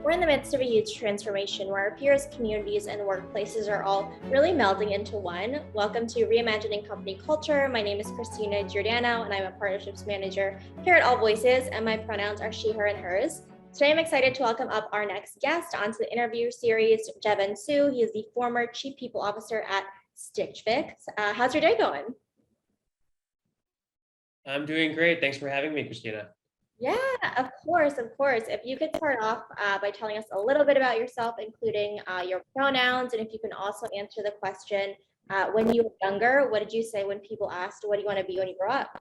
We're in the midst of a huge transformation where our peers, communities, and workplaces are all really melding into one. Welcome to Reimagining Company Culture. My name is Christina Giordano, and I'm a partnerships manager here at AllVoices, and my pronouns are she, her, and hers. Today, I'm excited to welcome up our next guest onto the interview series, Jevan Soo. He is the former Chief People Officer at Stitch Fix. How's your day going? I'm doing great. Thanks for having me, Christina. Yeah, of course, of course. If you could start off by telling us a little bit about yourself, including your pronouns, and if you can also answer the question, when you were younger, what did you say when people asked, what do you want to be when you grow up?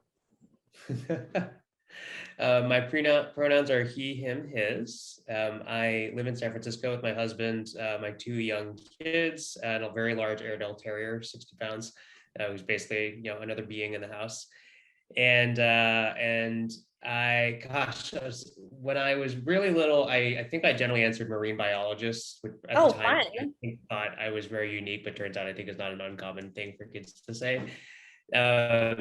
My pronouns are he, him, his. I live in San Francisco with my husband, my two young kids, and a very large Airedale Terrier, 60 pounds, who's basically, another being in the house. And when I was really little, I think I generally answered marine biologist, which at the time I thought I was very unique, but turns out I think it's not an uncommon thing for kids to say. But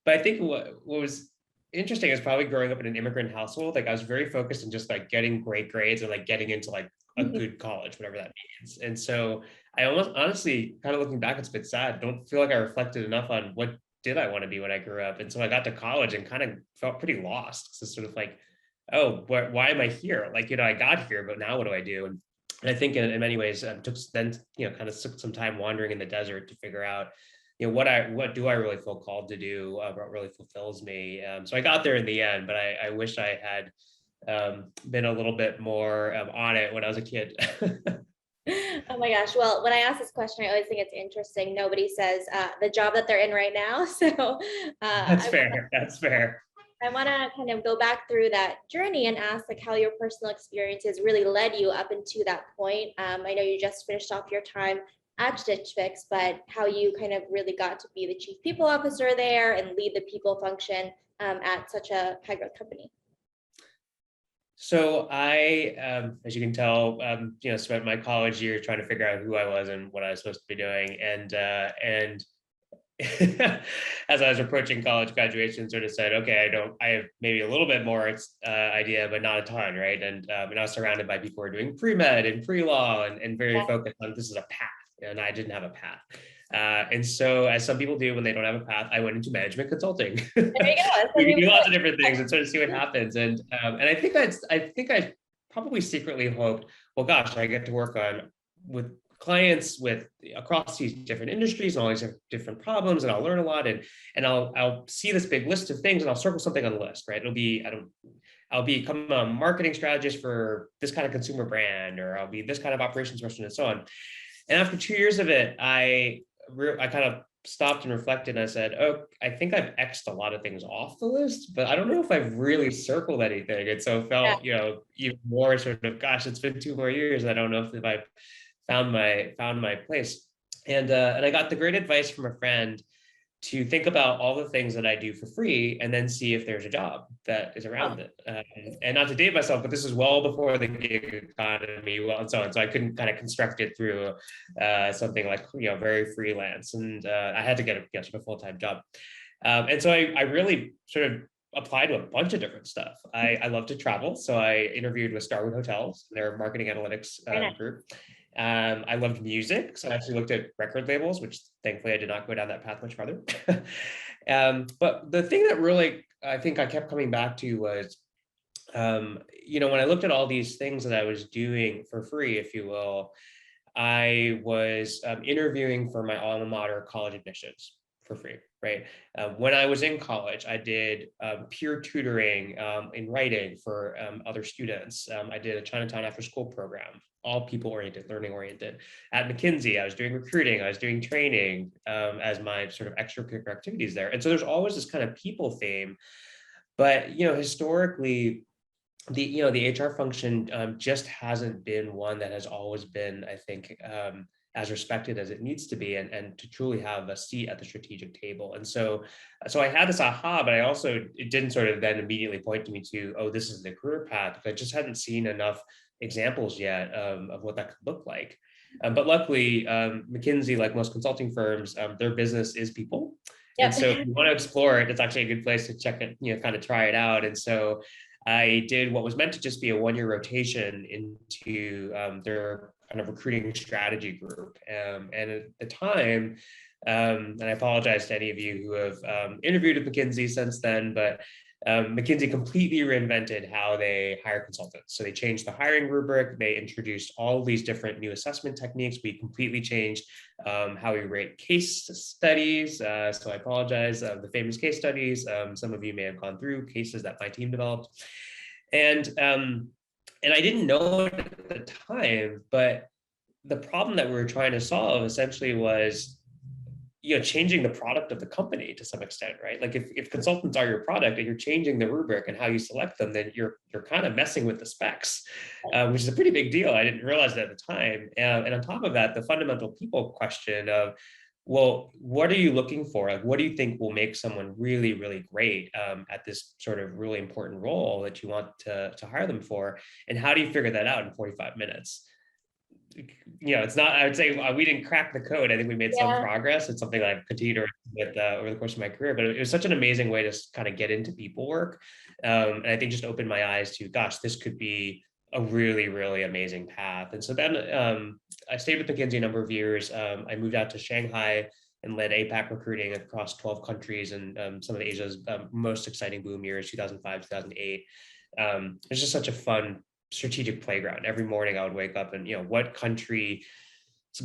I think what was interesting is probably growing up in an immigrant household. Like I was very focused on just like getting great grades and like getting into like a good college, whatever that means. And so I almost honestly, kind of looking back, it's a bit sad. Don't feel like I reflected enough on what did I want to be when I grew up. And so I got to college and kind of felt pretty lost. So sort of like, oh, why am I here? Like, I got here, but now what do I do? And I think in many ways, took some time wandering in the desert to figure out, what do I really feel called to do? What really fulfills me? So I got there in the end, but I wish I had been a little bit more on it when I was a kid. Oh my gosh. Well, when I ask this question, I always think it's interesting. Nobody says the job that they're in right now. So That's fair. That's fair. I want to kind of go back through that journey and ask like how your personal experiences really led you up into that point. I know you just finished off your time at Stitch Fix, but how you kind of really got to be the chief people officer there and lead the people function at such a high growth company. So I, as you can tell, spent my college years trying to figure out who I was and what I was supposed to be doing. And as I was approaching college graduation, sort of said, okay, I have maybe a little bit more idea, but not a ton, right? And I was surrounded by people who were doing pre-med and pre-law and very focused on this is a path, and I didn't have a path. And so, as some people do when they don't have a path, I went into management consulting. There you go. You can do lots of different things and sort of see what happens. And I think I probably secretly hoped, well, gosh, I get to work with clients across these different industries and all these different problems, and I'll learn a lot, and I'll see this big list of things, and I'll circle something on the list, right? I'll become a marketing strategist for this kind of consumer brand, or I'll be this kind of operations person, and so on. And after 2 years of it, I kind of stopped and reflected, and I said, oh, I think I've X'd a lot of things off the list, but I don't know if I've really circled anything. And so it felt, even more sort of, gosh, it's been 2 more years. I don't know if I've found my place. And I got the great advice from a friend to think about all the things that I do for free and then see if there's a job that is around it. And not to date myself, but this is well before the gig economy, and so on. So I couldn't kind of construct it through something like, very freelance. And I had to get a full-time job. And so I really sort of applied to a bunch of different stuff. I love to travel. So I interviewed with Starwood Hotels, their marketing analytics group. I loved music, so I actually looked at record labels, which thankfully I did not go down that path much farther. But the thing that really I think I kept coming back to was, when I looked at all these things that I was doing for free, if you will, I was interviewing for my alma mater college admissions for free, right? When I was in college, I did peer tutoring in writing for other students. I did a Chinatown after school program, all people-oriented, learning-oriented. At McKinsey, I was doing recruiting, I was doing training as my sort of extracurricular activities there. And so there's always this kind of people theme, but historically, the HR function just hasn't been one that has always been, I think, as respected as it needs to be, and to truly have a seat at the strategic table. And so I had this aha, but it didn't sort of then immediately point to me to, oh, this is the career path, because I just hadn't seen enough examples yet of what that could look like. But luckily, McKinsey, like most consulting firms, their business is people. Yep. And so if you want to explore it, it's actually a good place to check it, kind of try it out. And so I did what was meant to just be a one-year rotation into their kind of recruiting strategy group. And at the time, and I apologize to any of you who have interviewed with McKinsey since then, but McKinsey completely reinvented how they hire consultants. So they changed the hiring rubric. They introduced all these different new assessment techniques. We completely changed how we rate case studies. So I apologize, the famous case studies. Some of you may have gone through cases that my team developed. And I didn't know it at the time, but the problem that we were trying to solve essentially was changing the product of the company to some extent, right? Like if consultants are your product and you're changing the rubric and how you select them, then you're kind of messing with the specs, which is a pretty big deal. I didn't realize that at the time. And on top of that, the fundamental people question of, well, what are you looking for? Like, what do you think will make someone really, really great at this sort of really important role that you want to hire them for? And how do you figure that out in 45 minutes? It's not, I would say we didn't crack the code. I think we made some progress. It's something that I've continued to with over the course of my career, but it was such an amazing way to kind of get into people work. And I think just opened my eyes to, gosh, this could be a really, really amazing path. And so then I stayed with McKinsey a number of years. I moved out to Shanghai and led APAC recruiting across 12 countries and some of Asia's most exciting boom years, 2005, 2008. It's just such a fun strategic playground. Every morning I would wake up and, what country's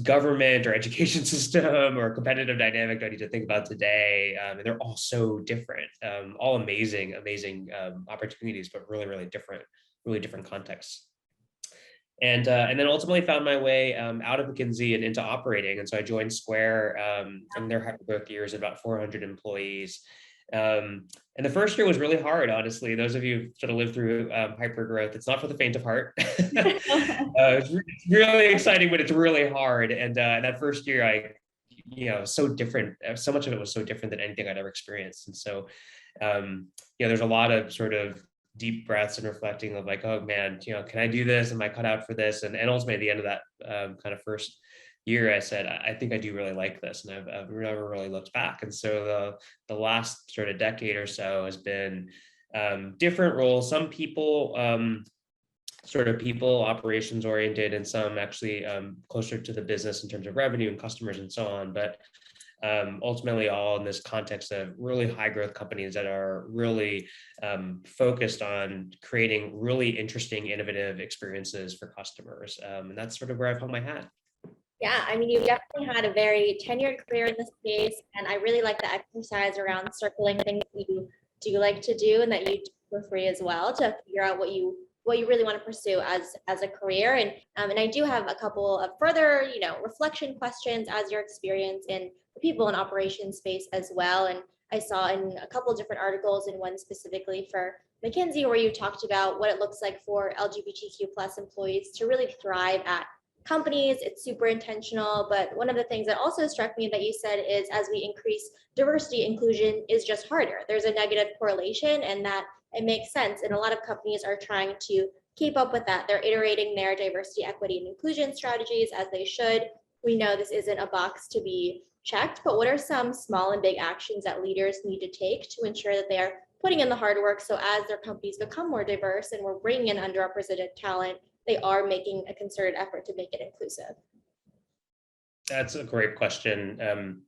government or education system or competitive dynamic do I need to think about today? And they're all so different, all amazing opportunities, but really, really different contexts. And then ultimately found my way out of McKinsey and into operating. And so I joined Square in their hypergrowth years, about 400 employees. And the first year was really hard, honestly. Those of you who sort of lived through hypergrowth, it's not for the faint of heart. It's really exciting, but it's really hard. And that first year, so different. So much of it was so different than anything I'd ever experienced. And so, there's a lot of sort of deep breaths and reflecting of like, oh man, can I do this? Am I cut out for this? And ultimately at the end of that kind of first year, I said, I think I do really like this. And I've never really looked back. And so the last sort of decade or so has been different roles. Some people sort of people operations oriented, and some actually closer to the business in terms of revenue and customers and so on. But ultimately all in this context of really high growth companies that are really focused on creating really interesting, innovative experiences for customers. And that's sort of where I've hung my hat. Yeah, I mean, you definitely had a very tenured career in the space, and I really like the exercise around circling things you do like to do and that you do for free as well, to figure out what you really want to pursue as a career. And I do have a couple of further, reflection questions as your experience in the people and operations space as well. And I saw in a couple of different articles, and one specifically for McKinsey, where you talked about what it looks like for LGBTQ plus employees to really thrive at companies. It's super intentional, but one of the things that also struck me that you said is, as we increase diversity, inclusion is just harder. There's a negative correlation, and that it makes sense. And a lot of companies are trying to keep up with that. They're iterating their diversity, equity, and inclusion strategies as they should. We know this isn't a box to be checked, but what are some small and big actions that leaders need to take to ensure that they're putting in the hard work, so as their companies become more diverse and we're bringing in underrepresented talent, they are making a concerted effort to make it inclusive? That's a great question.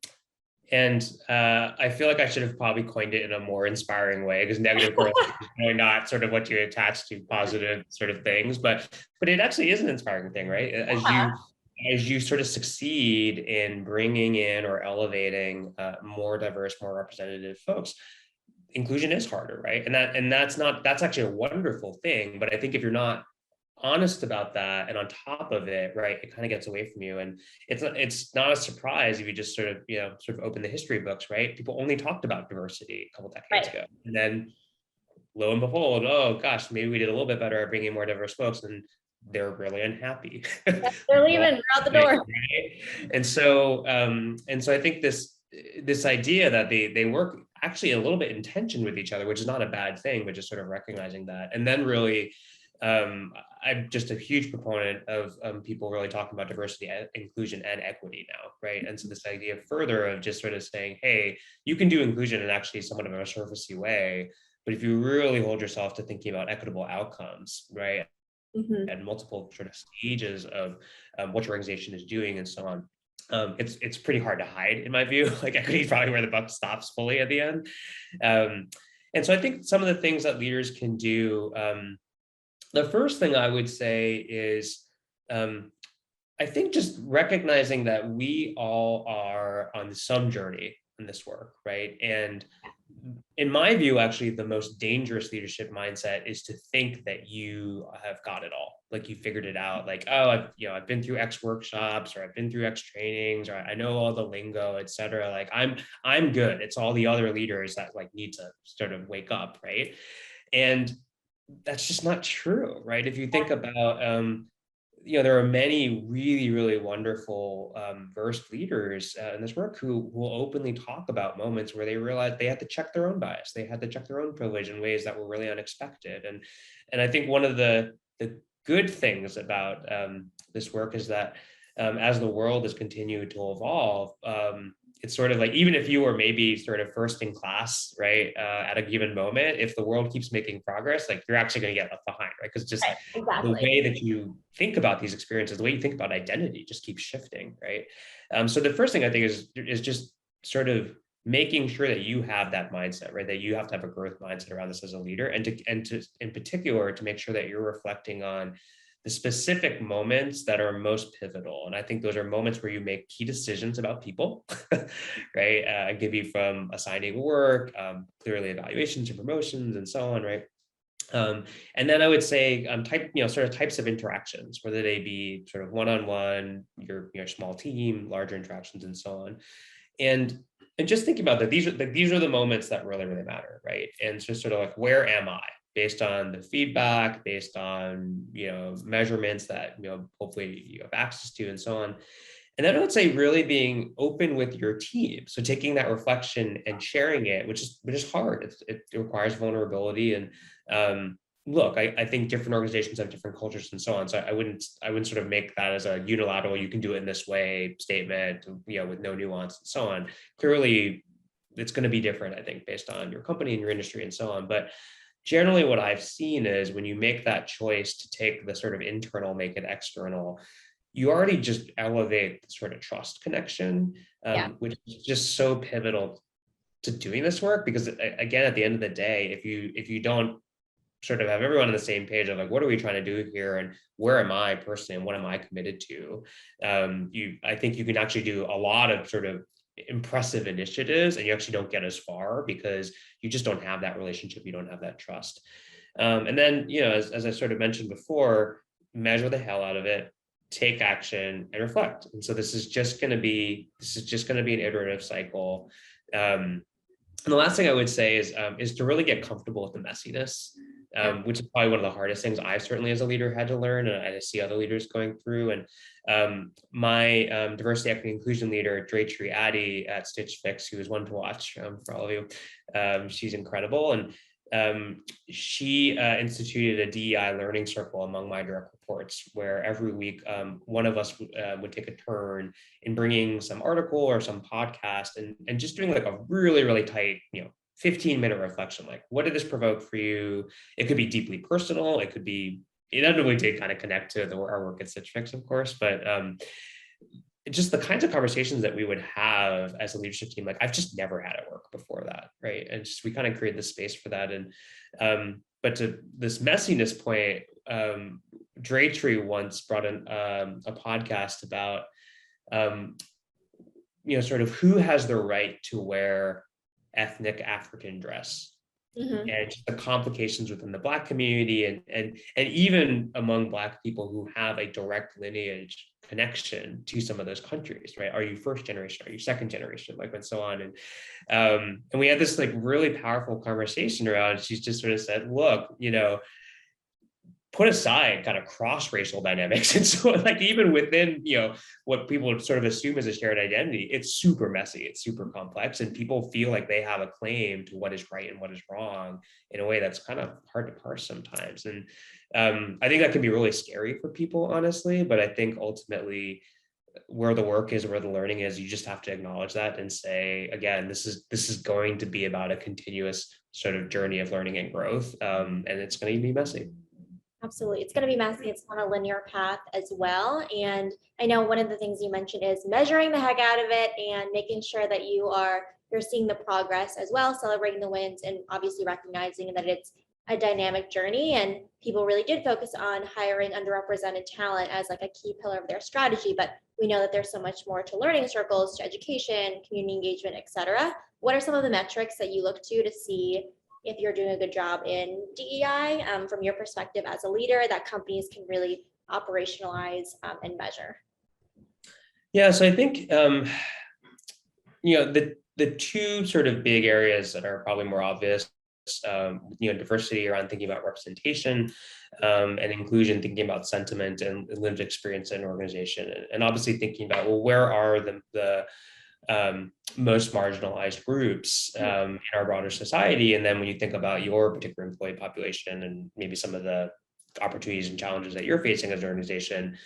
And I feel like I should have probably coined it in a more inspiring way, because negative correlation is really not sort of what you attach to positive sort of things, but it actually is an inspiring thing, right? As you sort of succeed in bringing in or elevating more diverse, more representative folks, inclusion is harder, right? And that's actually a wonderful thing. But I think if you're not honest about that and on top of it, right, it kind of gets away from you. And it's not a surprise if you just sort of open the history books, right? People only talked about diversity a couple decades ago, and then lo and behold, oh gosh, maybe we did a little bit better at bringing more diverse folks, and they're really unhappy. They're leaving, they're out the door. Right? And so I think this idea that they work actually a little bit in tension with each other, which is not a bad thing, but just sort of recognizing that. And then really, I'm just a huge proponent of people really talking about diversity, inclusion, and equity now, right? And so this idea further of just sort of saying, hey, you can do inclusion in actually somewhat of a surfacey way, But if you really hold yourself to thinking about equitable outcomes, right, Mm-hmm. at multiple sort of stages of what your organization is doing and so on, it's pretty hard to hide in my view. Like equity is probably where the buck stops fully at the end. Um, and so I think some of the things that leaders can do, the first thing I would say is, I think just recognizing that we all are on some journey in this work, right? And in my view, actually, the most dangerous leadership mindset is to think that you have got it all, like you figured it out, like, oh, I've been through X workshops, or I've been through X trainings, or I know all the lingo, et cetera. Like I'm good. It's all the other leaders that like need to sort of wake up, right? And that's just not true, right? If you think about there are many really, really wonderful versed leaders in this work who will openly talk about moments where they realized they had to check their own bias, they had to check their own privilege in ways that were really unexpected. And I think one of the good things about this work is that as the world has continued to evolve, it's sort of like, even if you were maybe sort of first in class, right, at a given moment, if the world keeps making progress, like you're actually going to get left behind, right? Because just the way that you think about these experiences, the way you think about identity just keeps shifting, right? So the first thing I think is just sort of making sure that you have that mindset, right? That you have to have a growth mindset around this as a leader, and to in particular to make sure that you're reflecting on the specific moments that are most pivotal. And I think those are moments where you make key decisions about people, right? I give you from assigning work, clearly evaluations and promotions and so on, right? And then I would say sort of types of interactions, whether they be sort of one-on-one, your small team, larger interactions, and so on. And just thinking about that, these are the moments that really, really matter, right? And it's just sort of like, where am I? Based on the feedback, based on measurements that hopefully you have access to, and so on. And then I would say really being open with your team. So taking that reflection and sharing it, which is hard. It requires vulnerability. And look, I think different organizations have different cultures and so on. So I wouldn't sort of make that as a unilateral, you can do it in this way statement, with no nuance and so on. Clearly, it's going to be different, I think, based on your company and your industry and so on. But generally what I've seen is when you make that choice to take the sort of internal, make it external, you already just elevate the sort of trust connection, which is just so pivotal to doing this work. Because again, at the end of the day, if you don't sort of have everyone on the same page of like, what are we trying to do here, and where am I personally, and what am I committed to, I think you can actually do a lot of sort of impressive initiatives, and you actually don't get as far because you just don't have that relationship, you don't have that trust. And then as I sort of mentioned before, measure the hell out of it, take action, and reflect. And so this is just going to be an iterative cycle. And the last thing I would say is to really get comfortable with the messiness, which is probably one of the hardest things I certainly as a leader had to learn, and I see other leaders going through. And my diversity, equity, inclusion leader, Dre Addy at Stitch Fix, who is one to watch for all of you. She's incredible. And she instituted a DEI learning circle among my direct reports, where every week one of us would take a turn in bringing some article or some podcast and just doing like a really, really tight, 15-minute reflection. Like, what did this provoke for you? It could be deeply personal. It doesn't really did kind of connect to our work at Stitch Fix, of course, but just the kinds of conversations that we would have as a leadership team, like I've just never had at work before that, right? And just we kind of created the space for that. And but to this messiness point, Dre once brought in a podcast about sort of who has the right to wear ethnic African dress. Mm-hmm. And just the complications within the Black community and even among Black people who have a direct lineage connection to some of those countries, right? Are you first generation? Are you second generation? Like, and so on. And we had this like really powerful conversation around, she's just sort of said, look, put aside kind of cross-racial dynamics. And so like even within, what people would sort of assume as a shared identity, it's super messy, it's super complex, and people feel like they have a claim to what is right and what is wrong in a way that's kind of hard to parse sometimes. And I think that can be really scary for people, honestly, but I think ultimately where the work is, where the learning is, you just have to acknowledge that and say, again, this is going to be about a continuous sort of journey of learning and growth. And it's going to be messy. Absolutely. It's going to be messy. It's not a linear path as well. And I know one of the things you mentioned is measuring the heck out of it and making sure that you're seeing the progress as well, celebrating the wins, and obviously recognizing that it's a dynamic journey. And people really did focus on hiring underrepresented talent as like a key pillar of their strategy. But we know that there's so much more to learning circles, to education, community engagement, et cetera. What are some of the metrics that you look to see if you're doing a good job in DEI from your perspective as a leader that companies can really operationalize and measure? Yeah, so I think the two sort of big areas that are probably more obvious, diversity around thinking about representation, and inclusion, thinking about sentiment and lived experience in an organization, and obviously thinking about, well, where are the most marginalized groups in our broader society. And then when you think about your particular employee population and maybe some of the opportunities and challenges that you're facing as an organization,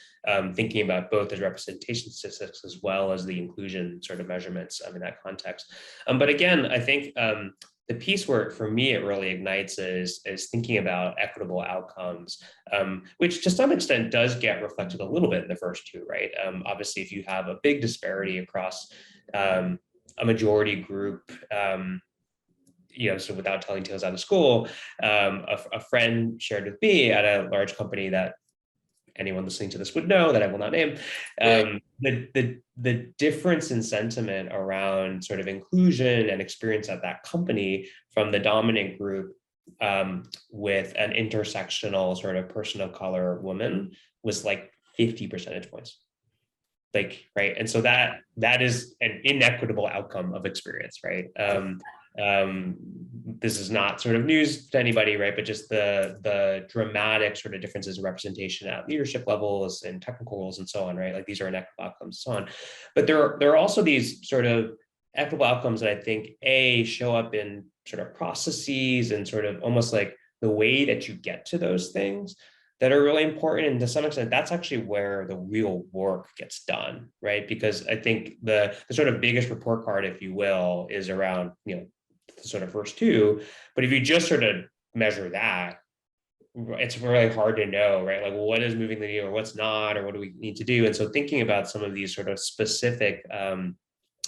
thinking about both as representation statistics as well as the inclusion sort of measurements in that context. But again, I think the piece where for me it really ignites is thinking about equitable outcomes, which to some extent does get reflected a little bit in the first two, right? Obviously, if you have a big disparity across a majority group, so without telling tales out of school, a friend shared with me at a large company that anyone listening to this would know that I will not name, the difference in sentiment around sort of inclusion and experience at that company from the dominant group with an intersectional sort of person of color woman was like 50 percentage points. Like, right. And so that is an inequitable outcome of experience, right? This is not sort of news to anybody, right? But just the dramatic sort of differences in representation at leadership levels and technical roles and so on, right? Like these are inequitable outcomes and so on. But there are also these sort of equitable outcomes that I think show up in sort of processes and sort of almost like the way that you get to those things that are really important. And to some extent, that's actually where the real work gets done, right? Because I think the sort of biggest report card, if you will, is around, the sort of first two. But if you just sort of measure that, it's really hard to know, right? Like, well, what is moving the needle or what's not, or what do we need to do? And so thinking about some of these sort of specific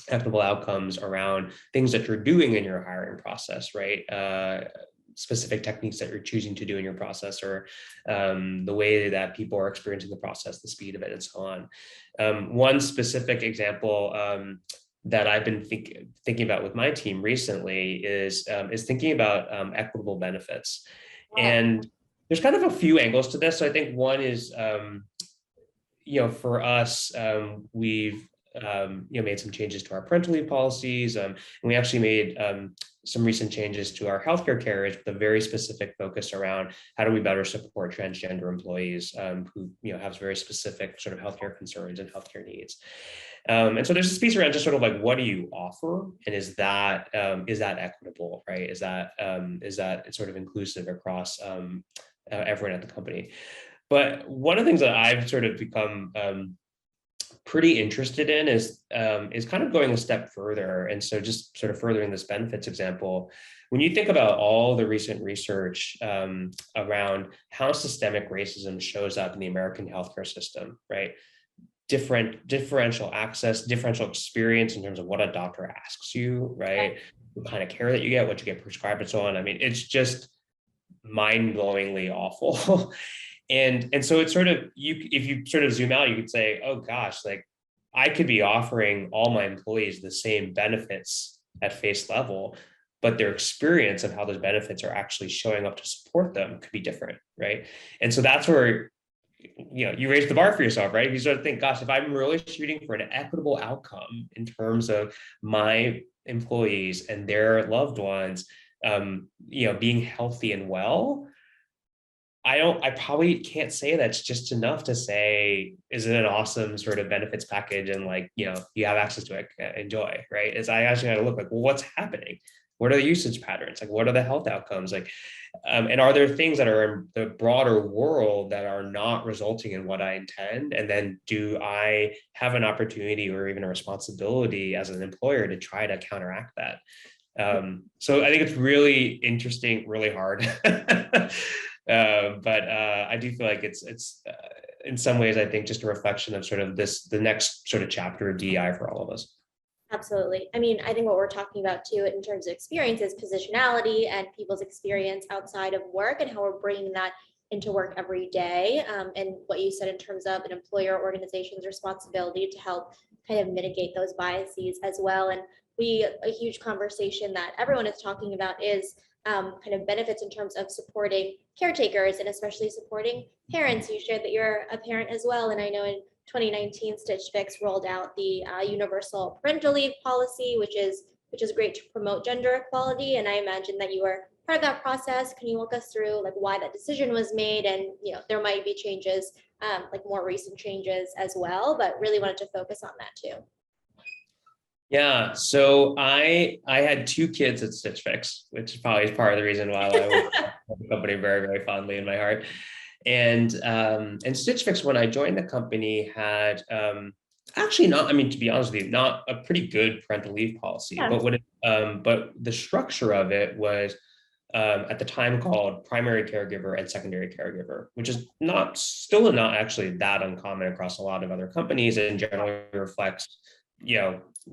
equitable outcomes around things that you're doing in your hiring process, right? Specific techniques that you're choosing to do in your process, or the way that people are experiencing the process, the speed of it, and so on. One specific example that I've been thinking about with my team recently is thinking about equitable benefits. Wow. And there's kind of a few angles to this. So I think one is, for us, we've made some changes to our parental leave policies, and we actually made some recent changes to our healthcare carriers with a very specific focus around how do we better support transgender employees who have very specific sort of healthcare concerns and healthcare needs. And so there's this piece around just sort of like, what do you offer, and is that equitable, right? Is that sort of inclusive across everyone at the company? But one of the things that I've sort of become pretty interested in is kind of going a step further. And so just sort of furthering this benefits example, when you think about all the recent research around how systemic racism shows up in the American healthcare system, right? Differential access, differential experience in terms of what a doctor asks you, right? What kind of care that you get, what you get prescribed, and so on. I mean, it's just mind-blowingly awful. And so it's sort of, if you sort of zoom out, you could say, oh gosh, like I could be offering all my employees the same benefits at face level, but their experience of how those benefits are actually showing up to support them could be different, right? And so that's where, you raise the bar for yourself, right? You sort of think, gosh, if I'm really shooting for an equitable outcome in terms of my employees and their loved ones, being healthy and well, I probably can't say that's just enough to say, is it an awesome sort of benefits package and like, you have access to it, enjoy, right? I actually got to look like, well, what's happening? what are the usage patterns? Like, what are the health outcomes? Like, and are there things that are in the broader world that are not resulting in what I intend? And then do I have an opportunity or even a responsibility as an employer to try to counteract that? So I think it's really interesting, really hard. But I do feel like it's in some ways, I think, just a reflection of sort of the next sort of chapter of DEI for all of us. Absolutely. I mean, I think what we're talking about too in terms of experience is positionality and people's experience outside of work and how we're bringing that into work every day. And what you said in terms of an employer organization's responsibility to help kind of mitigate those biases as well. And a huge conversation that everyone is talking about is kind of benefits in terms of supporting caretakers and especially supporting parents. You shared that you're a parent as well. And I know in 2019, Stitch Fix rolled out the universal parental leave policy, which is great to promote gender equality. And I imagine that you were part of that process. Can you walk us through like why that decision was made? And there might be changes, like more recent changes as well, but really wanted to focus on that too. Yeah, so I had 2 kids at Stitch Fix, which is probably part of the reason why I was the company very, very fondly in my heart. And Stitch Fix, when I joined the company, had actually not, I mean, to be honest with you, not a pretty good parental leave policy. Yeah. But the structure of it was at the time called primary caregiver and secondary caregiver, which is still not actually that uncommon across a lot of other companies, and generally reflects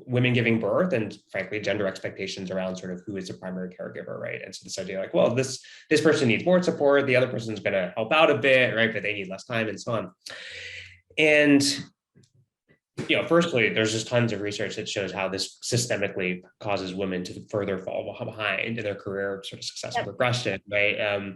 women giving birth and frankly gender expectations around sort of who is a primary caregiver, right? And so this idea like, well, this person needs more support, the other person's going to help out a bit, right, but they need less time and so on. And firstly, there's just tons of research that shows how this systemically causes women to further fall behind in their career sort of success and progression, right?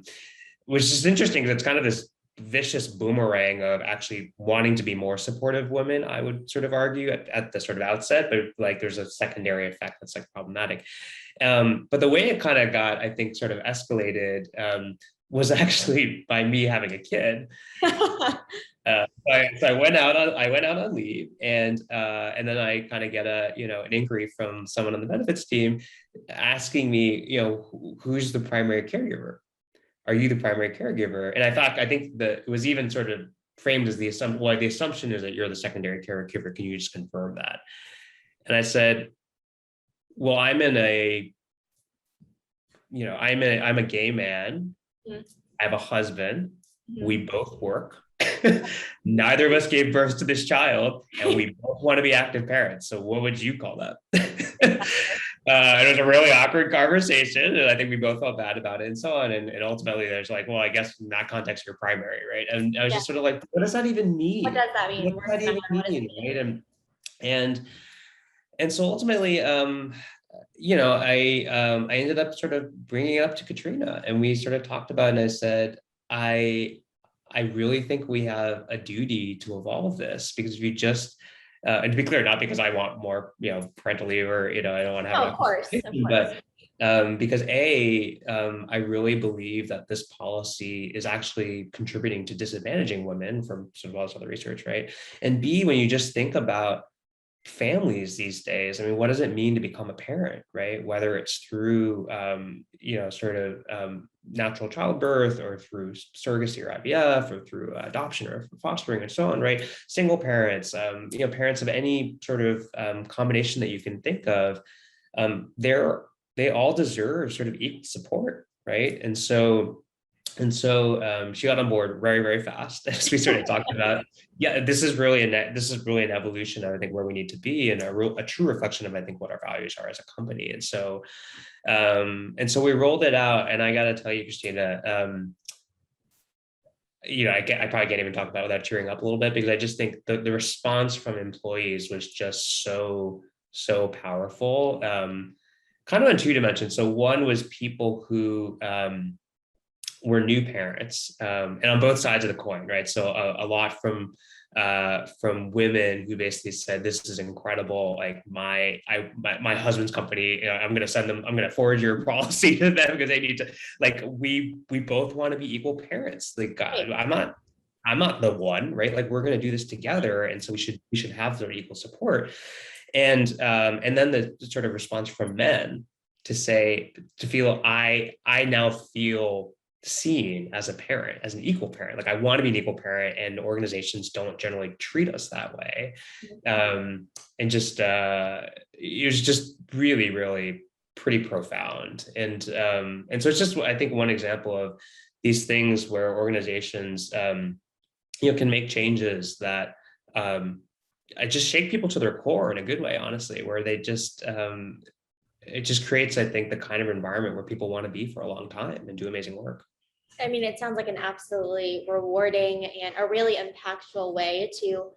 Which is interesting because it's kind of this vicious boomerang of actually wanting to be more supportive women, I would sort of argue at the sort of outset, but like there's a secondary effect that's like problematic. But the way it kind of got, I think, sort of escalated was actually by me having a kid. So I went out on leave, and then I kind of get an inquiry from someone on the benefits team asking me, who's the primary caregiver? Are you the primary caregiver? And I think that it was even sort of framed as the assumption is that you're the secondary caregiver. Can you just confirm that? And I said, well, I'm a gay man. Mm-hmm. I have a husband. Mm-hmm. We both work. Neither of us gave birth to this child, and we both want to be active parents. So what would you call that? It was a really awkward conversation, and I think we both felt bad about it and so on. And ultimately there's like, well, I guess in that context, you're primary, right? And I was just sort of like, what does that even mean? What does that mean? What does that even mean, right? And so ultimately, I ended up sort of bringing it up to Katrina, and we sort of talked about it, and I said, I really think we have a duty to evolve this, because if you just and to be clear, not because I want more, parental leave, or I don't want to have. Of course. But because I really believe that this policy is actually contributing to disadvantaging women from sort of all this other research, right? And B, when you just think about families these days, I mean, what does it mean to become a parent, right? Whether it's through, natural childbirth, or through surrogacy or IVF, or through adoption or fostering and so on, right? Single parents, parents of any sort of combination that you can think of, they all deserve sort of equal support, right? And so she got on board very, very fast, as we sort of talked about. Yeah, this is really an evolution of, I think, where we need to be, and a true reflection of, I think, what our values are as a company. And so we rolled it out, and I got to tell you, Christina, I probably can't even talk about it without tearing up a little bit, because I just think the response from employees was just so powerful, kind of on 2 dimensions. So one was people who were new parents, and on both sides of the coin, right? So a lot from women who basically said, this is incredible. Like my husband's company, I'm going to forward your policy to them, because they need to, like, we both want to be equal parents. Like, God, I'm not the one, right? Like, we're going to do this together. And so we should have sort of equal support. And then the sort of response from men to feel I now feel seen as a parent, as an equal parent. Like I want to be an equal parent, and organizations don't generally treat us that way. And just it was just really, really pretty profound. And so it's just, I think, one example of these things where organizations can make changes that I just shake people to their core in a good way, honestly, where they just it just creates, I think, the kind of environment where people want to be for a long time and do amazing work. I mean, it sounds like an absolutely rewarding and a really impactful way to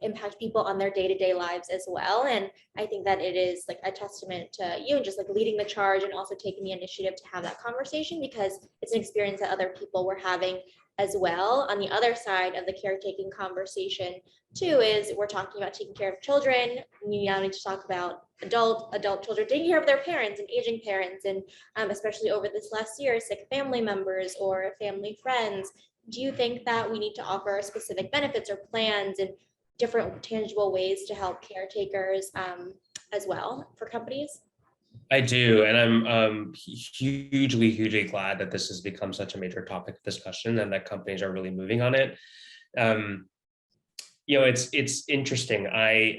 impact people on their day-to-day lives as well. And I think that it is like a testament to you and just like leading the charge and also taking the initiative to have that conversation, because it's an experience that other people were having as well. On the other side of the caretaking conversation too is we're talking about taking care of children. We now need to talk about adult children taking care of their parents and aging parents, and especially over this last year, sick family members or family friends. Do you think that we need to offer specific benefits or plans and different tangible ways to help caretakers as well for companies? I do, and I'm hugely glad that this has become such a major topic of discussion and that companies are really moving on it. It's interesting. I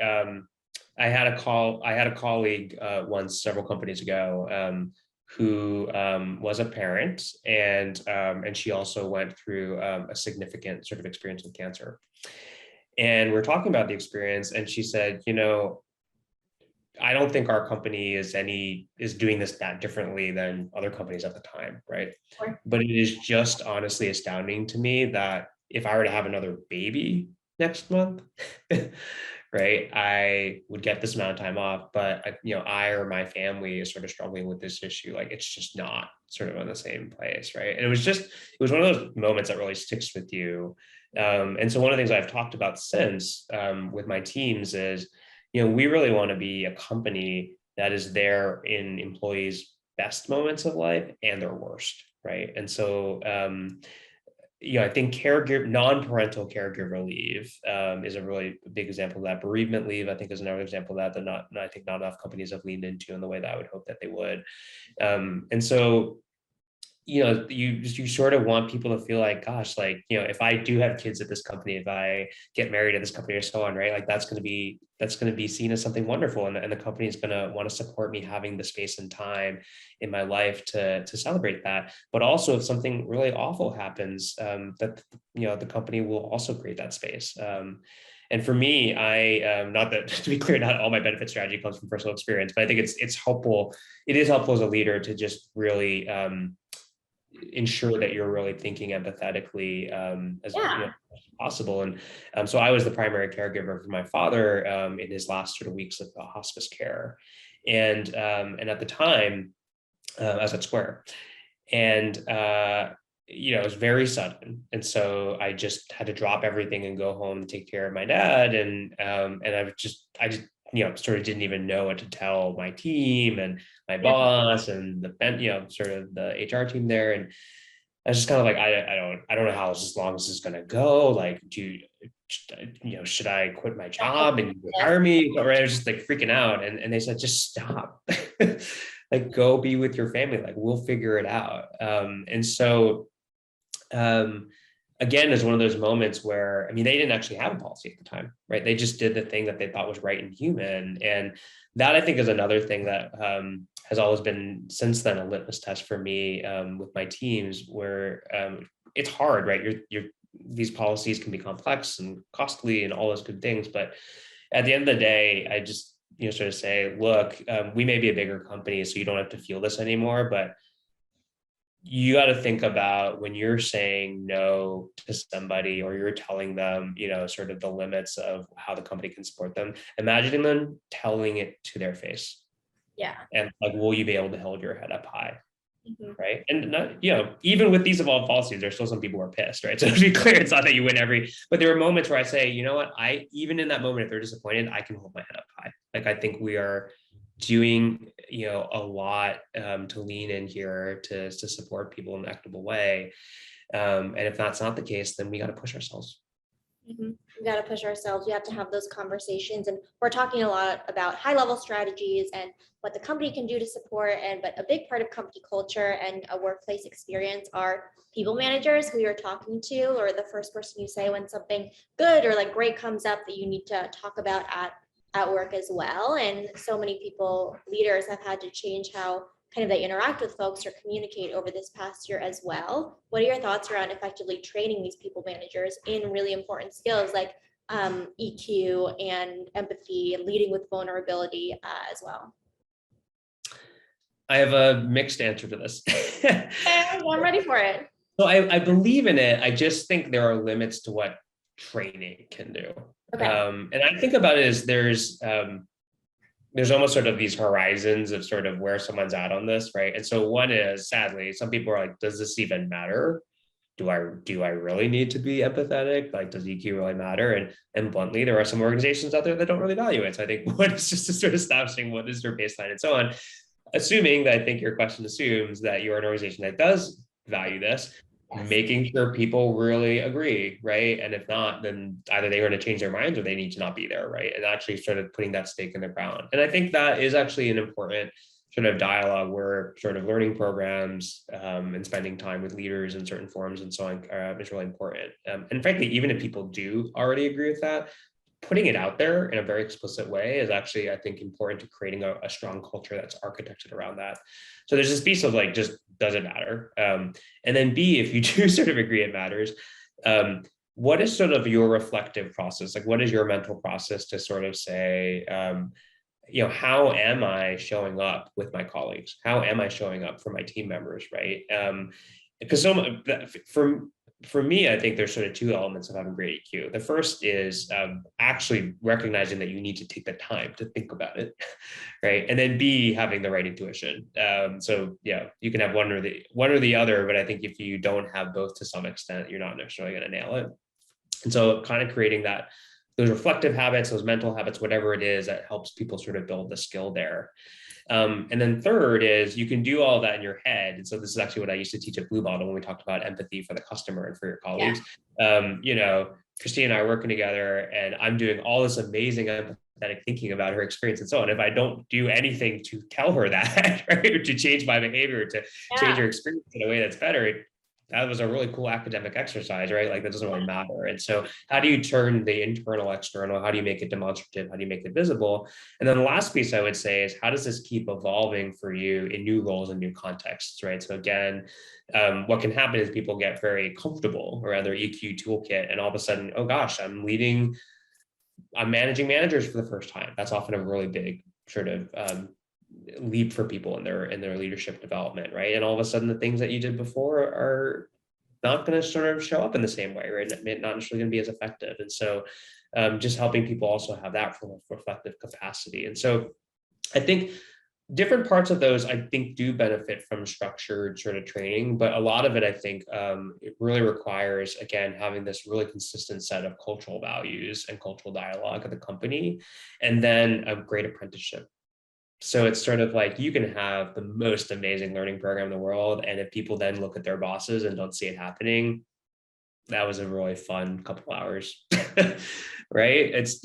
had a colleague once, several companies ago, who was a parent, and she also went through a significant sort of experience with cancer. And we're talking about the experience, and she said, I don't think our company is doing this that differently than other companies at the time, right? Sure. But it is just honestly astounding to me that if I were to have another baby next month, right, I would get this amount of time off, but I or my family is sort of struggling with this issue. Like it's just not sort of on the same place, right? And it was one of those moments that really sticks with you. And so one of the things I've talked about since with my teams is, we really want to be a company that is there in employees' best moments of life and their worst, right? And so, I think non-parental caregiver leave is a really big example of that. Bereavement leave, I think, is another example of that I think not enough companies have leaned into in the way that I would hope that they would. And so, you sort of want people to feel like, gosh, like, if I do have kids at this company, if I get married at this company or so on, right, like that's going to be seen as something wonderful. And the company is going to want to support me having the space and time in my life to celebrate that. But also if something really awful happens, that, the company will also create that space. And for me, not that, to be clear, not all my benefit strategy comes from personal experience, but I think it's helpful. It is helpful as a leader to just really, ensure that you're really thinking empathetically as possible. And so I was the primary caregiver for my father in his last sort of weeks of hospice care, and at the time I was at Square, and it was very sudden, and so I just had to drop everything and go home and take care of my dad, and I just sort of didn't even know what to tell my team and my boss and sort of the HR team there. And I was just kind of like, I don't know how this long this is going to go. Like, should I quit my job and you hire me? Or I was just like freaking out. And they said, just stop, like, go be with your family. Like, we'll figure it out. And so, again, is one of those moments where, they didn't actually have a policy at the time, right? They just did the thing that they thought was right and human. And that, I think, is another thing that has always been, since then, a litmus test for me with my teams, where it's hard, right? These policies can be complex and costly and all those good things. But at the end of the day, I just, sort of say, look, we may be a bigger company, so you don't have to feel this anymore, but you got to think about when you're saying no to somebody, or you're telling them, sort of the limits of how the company can support them, imagining them telling it to their face. Yeah. And like, will you be able to hold your head up high? Mm-hmm. Right. And not, even with these evolved policies, there's still some people who are pissed, right? So to be clear, it's not that you win but there are moments where I say, you know what, even in that moment, if they're disappointed, I can hold my head up high. Like, I think we are doing, a lot to lean in here to support people in an equitable way. And if that's not the case, then we got to push ourselves. We got to push ourselves. We have to have those conversations, and we're talking a lot about high-level strategies and what the company can do to support. But a big part of company culture and a workplace experience are people managers who you're talking to, or the first person you say when something good or like great comes up that you need to talk about at work as well. And so many people, leaders, have had to change how kind of they interact with folks or communicate over this past year as well. What are your thoughts around effectively training these people managers in really important skills like EQ and empathy and leading with vulnerability as well? I have a mixed answer to this. I'm ready for it. So I believe in it. I just think there are limits to what training can do. Okay. And I think about it as there's almost sort of these horizons of sort of where someone's at on this, right? And so one is, sadly, some people are like, does this even matter? Do I really need to be empathetic? Like, does EQ really matter? And bluntly, there are some organizations out there that don't really value it. So I think one is just to sort of establishing what is their baseline and so on, assuming that I think your question assumes that you're an organization that does value this, making sure people really agree, right? And if not, then either they're going to change their minds or they need to not be there, right? And actually sort of putting that stake in the ground. And I think that is actually an important sort of dialogue where sort of learning programs and spending time with leaders in certain forums and so on is really important. And frankly, even if people do already agree with that, putting it out there in a very explicit way is actually, I think, important to creating a strong culture that's architected around that. So there's this piece of like, just does it matter? And then B, if you do sort of agree it matters, what is sort of your reflective process? Like, what is your mental process to sort of say, how am I showing up with my colleagues? How am I showing up for my team members, right? Because for me, I think there's sort of two elements of having great EQ. The first is actually recognizing that you need to take the time to think about it, right? And then B, having the right intuition. So yeah, you can have one or the other, but I think if you don't have both to some extent, you're not necessarily going to nail it. And so kind of creating those reflective habits, those mental habits, whatever it is that helps people sort of build the skill there. And then third is you can do all that in your head. And so this is actually what I used to teach at Blue Bottle when we talked about empathy for the customer and for your colleagues. Yeah. Christine and I are working together and I'm doing all this amazing empathetic thinking about her experience and so on. If I don't do anything to tell her that, right, or to change my behavior, to change her experience in a way that's better, that was a really cool academic exercise, right? Like that doesn't really matter. And so how do you turn the internal external? How do you make it demonstrative? How do you make it visible? And then the last piece I would say is how does this keep evolving for you in new roles and new contexts, right? So again, what can happen is people get very comfortable around their EQ toolkit and all of a sudden, oh gosh, I'm managing managers for the first time. That's often a really big sort of leap for people in their leadership development, right? And all of a sudden the things that you did before are not going to sort of show up in the same way, right? Not necessarily going to be as effective. And so just helping people also have that from a reflective capacity. And so I think different parts of those, I think, do benefit from structured sort of training, but a lot of it, I think, it really requires, again, having this really consistent set of cultural values and cultural dialogue at the company, and then a great apprenticeship. So it's sort of like you can have the most amazing learning program in the world. And if people then look at their bosses and don't see it happening, that was a really fun couple hours, right? It's,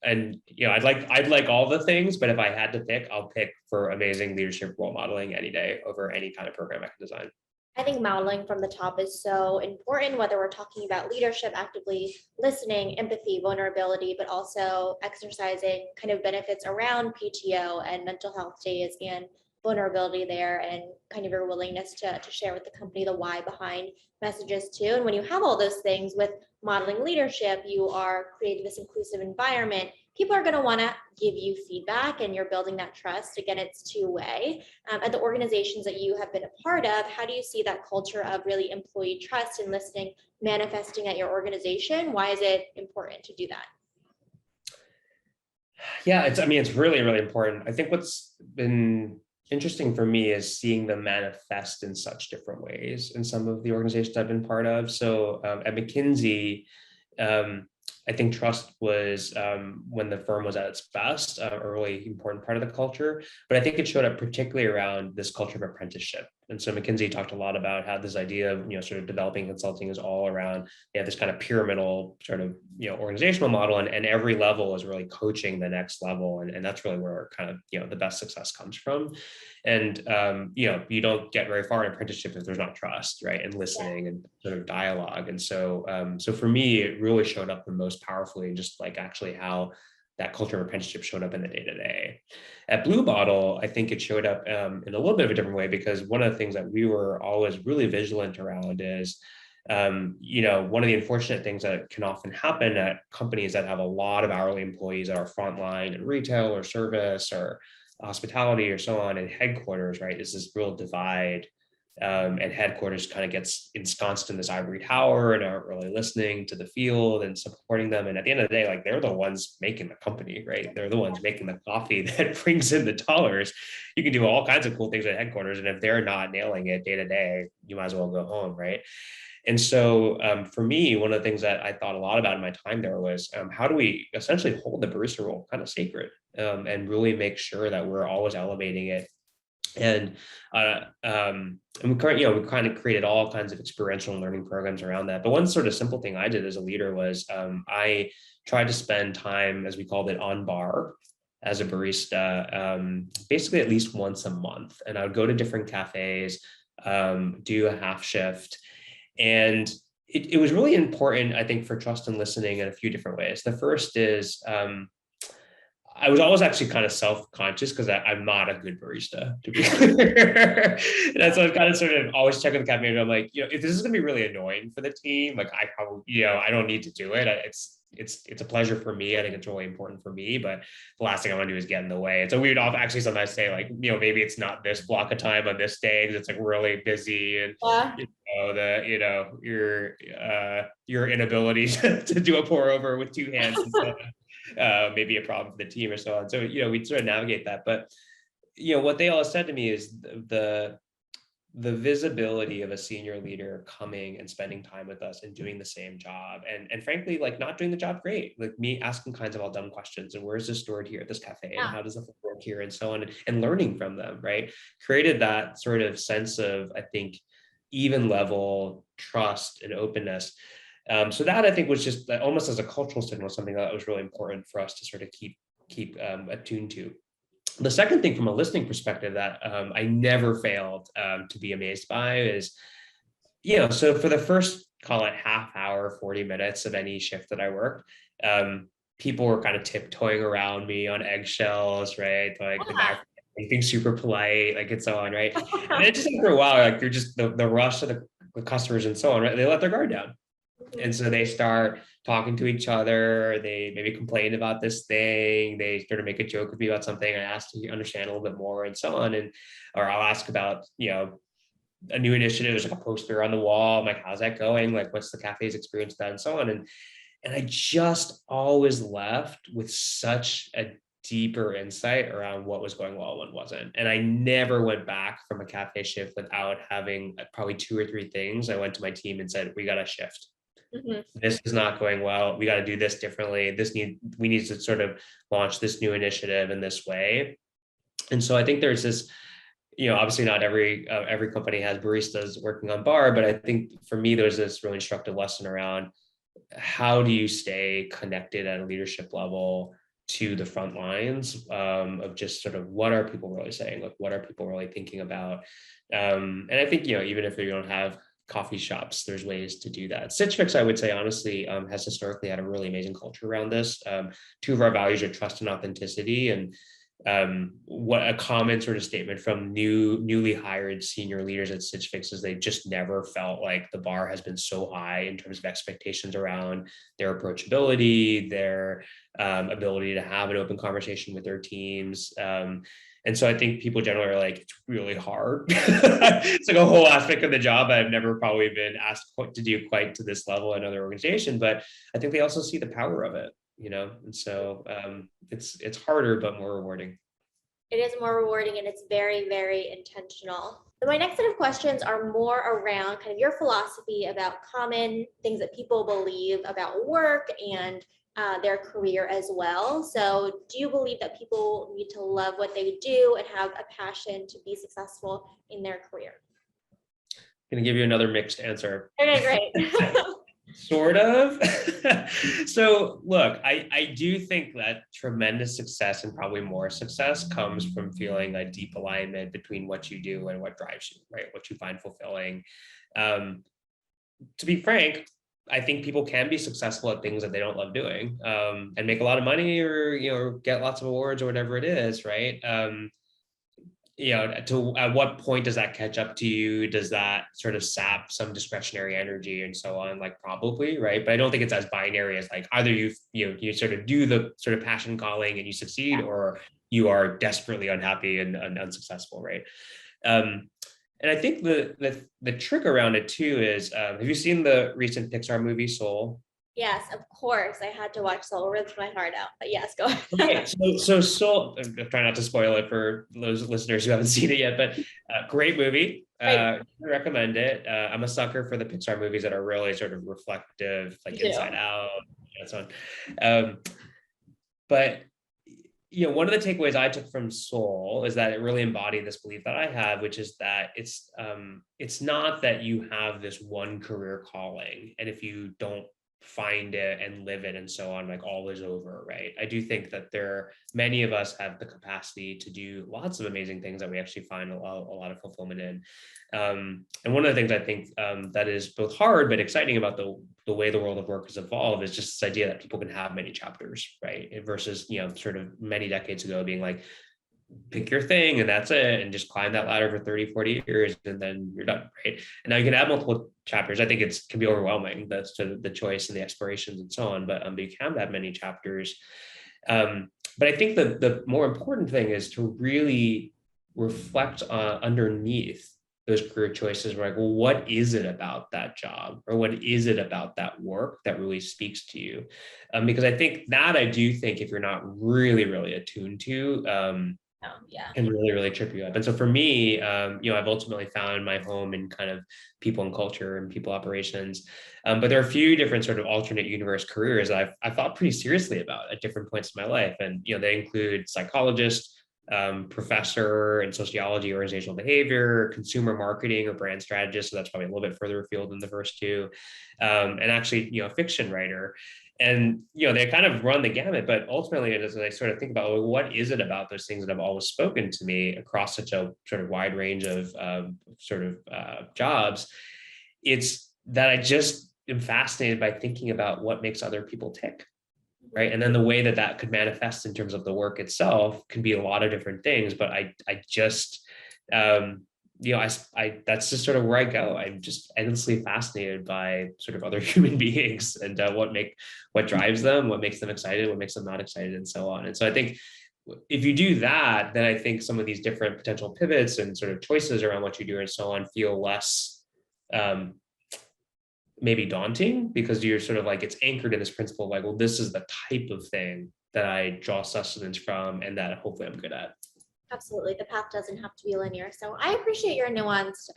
I'd like all the things, but if I had to pick, I'll pick for amazing leadership role modeling any day over any kind of program I can design. I think modeling from the top is so important, whether we're talking about leadership, actively listening, empathy, vulnerability, but also exercising kind of benefits around PTO and mental health days and vulnerability there, and kind of your willingness to share with the company the why behind messages too. And when you have all those things with modeling leadership, you are creating this inclusive environment. People are going to want to give you feedback and you're building that trust. Again, it's two-way. At the organizations that you have been a part of, how do you see that culture of really employee trust and listening manifesting at your organization? Why is it important to do that? Yeah, it's really, really important. I think what's been interesting for me is seeing them manifest in such different ways in some of the organizations I've been part of. So at McKinsey, I think trust was when the firm was at its best, a really important part of the culture. But I think it showed up particularly around this culture of apprenticeship. And so McKinsey talked a lot about how this idea of sort of developing consulting is all around this kind of pyramidal sort of organizational model, and every level is really coaching the next level, and that's really where kind of the best success comes from. And you don't get very far in apprenticeship if there's not trust, right, and listening and sort of dialogue. And so so for me, it really showed up the most powerfully in just like actually how that culture of apprenticeship showed up in the day-to-day. At Blue Bottle, I think it showed up in a little bit of a different way, because one of the things that we were always really vigilant around is one of the unfortunate things that can often happen at companies that have a lot of hourly employees that are frontline in retail or service or hospitality or so on, and headquarters, right, is this real divide. And headquarters kind of gets ensconced in this ivory tower and aren't really listening to the field and supporting them. And at the end of the day, like, they're the ones making the company, right? They're the ones making the coffee that brings in the dollars. You can do all kinds of cool things at headquarters, and if they're not nailing it day to day, you might as well go home, right? And so for me, one of the things that I thought a lot about in my time there was how do we essentially hold the barista role kind of sacred, and really make sure that we're always elevating it. And we kind of created all kinds of experiential learning programs around that. But one sort of simple thing I did as a leader was I tried to spend time, as we called it, on bar as a barista, basically at least once a month. And I would go to different cafes, do a half shift. And it was really important, I think, for trust and listening in a few different ways. The first is I was always actually kind of self-conscious because I'm not a good barista, to be clear. And so I kind of sort of always check with the cafe manager. I'm like, if this is going to be really annoying for the team, like, I probably, I don't need to do it. It's a pleasure for me. I think it's really important for me, but the last thing I want to do is get in the way. And so we would actually sometimes say, like, maybe it's not this block of time on this day because it's like really busy, and your inability to do a pour over with two hands maybe a problem for the team or so on. So we sort of navigate that. But what they all said to me is the visibility of a senior leader coming and spending time with us and doing the same job, and frankly, like, not doing the job great, like me asking kinds of all dumb questions, and where's this stored here at this cafe, and how does it work here, and so on, and learning from them, right, created that sort of sense of, I think, even level trust and openness. So that, I think, was just almost as a cultural signal, something that was really important for us to sort of keep attuned to. The second thing from a listening perspective that I never failed to be amazed by is, so for the first, call it half hour, 40 minutes of any shift that I worked, people were kind of tiptoeing around me on eggshells, right? Like the guy being super polite, like, and so on, right? And then just after a while, like, they're just the rush of the customers and so on, right? They let their guard down. And so they start talking to each other. They maybe complain about this thing. They sort of make a joke with me about something. I ask to understand a little bit more and so on. Or I'll ask about, a new initiative. There's like a poster on the wall. I'm like, how's that going? Like, what's the cafe's experience done? And so on. And I just always left with such a deeper insight around what was going well and what wasn't. And I never went back from a cafe shift without having probably 2 or 3 things. I went to my team and said, we got to shift. This is not going well. We got to do this differently. We need to sort of launch this new initiative in this way. And so I think there's this, obviously not every company has baristas working on bar, but I think for me, there's this really instructive lesson around how do you stay connected at a leadership level to the front lines of just sort of what are people really saying? Like, what are people really thinking about? And I think, even if you don't have coffee shops, there's ways to do that. Stitch Fix, I would say, honestly, has historically had a really amazing culture around this. 2 of our values are trust and authenticity. And what a common sort of statement from newly hired senior leaders at Stitch Fix is they just never felt like the bar has been so high in terms of expectations around their approachability, their ability to have an open conversation with their teams. And so I think people generally are like, it's really hard. It's like a whole aspect of the job I've never probably been asked to do quite to this level in another organization, but I think they also see the power of it, and so it's harder, but more rewarding. It is more rewarding, and it's very, very intentional. So my next set of questions are more around kind of your philosophy about common things that people believe about work and their career as well. So do you believe that people need to love what they do and have a passion to be successful in their career? I'm going to give you another mixed answer. Okay, great. Sort of. So look, I do think that tremendous success and probably more success comes from feeling a deep alignment between what you do and what drives you, right? What you find fulfilling. To be frank, I think people can be successful at things that they don't love doing, and make a lot of money, or get lots of awards or whatever it is, right? To at what point does that catch up to you? Does that sort of sap some discretionary energy and so on? Like, probably, right? But I don't think it's as binary as like either you sort of do the sort of passion calling and you succeed, or you are desperately unhappy and unsuccessful, right? And I think the trick around it too is, have you seen the recent Pixar movie Soul? Yes, of course. I had to watch Soul, ripped my heart out. But yes, go ahead. Okay, so Soul, I'm trying not to spoil it for those listeners who haven't seen it yet, but great movie. I recommend it. I'm a sucker for the Pixar movies that are really sort of reflective, like Inside Out and so on. But one of the takeaways I took from Soul is that it really embodied this belief that I have, which is that it's not that you have this one career calling, and if you don't find it and live it and so on, like all is over, right? I do think that many of us have the capacity to do lots of amazing things that we actually find a lot of fulfillment in. And one of the things I think that is both hard but exciting about the way the world of work has evolved is just this idea that people can have many chapters, right? Versus, sort of many decades ago being like, pick your thing and that's it, and just climb that ladder for 30, 40 years and then you're done, right? And now you can have multiple chapters. I think it can be overwhelming, that's to the choice and the explorations and so on, but you can have many chapters. But I think the more important thing is to really reflect underneath those career choices. We're like, well, what is it about that job, or what is it about that work that really speaks to you? Because I think that, I do think if you're not really, really attuned to, can really, really trip you up. And so for me, I've ultimately found my home in kind of people and culture and people operations. But there are a few different sort of alternate universe careers I've thought pretty seriously about at different points in my life. And, they include psychologist, professor in sociology, organizational behavior, consumer marketing or brand strategist. So that's probably a little bit further afield than the first two. And actually, a fiction writer. And, they kind of run the gamut, but ultimately, as I sort of think about, well, what is it about those things that have always spoken to me across such a sort of wide range of jobs? It's that I just am fascinated by thinking about what makes other people tick. Right. And then the way that could manifest in terms of the work itself can be a lot of different things. But I just, that's just sort of where I go. I'm just endlessly fascinated by sort of other human beings and what drives them, what makes them excited, what makes them not excited, and so on. And so I think if you do that, then I think some of these different potential pivots and sort of choices around what you do and so on feel less maybe daunting, because you're sort of like, it's anchored in this principle of like, well, this is the type of thing that I draw sustenance from and that hopefully I'm good at. Absolutely. The path doesn't have to be linear. So I appreciate your nuanced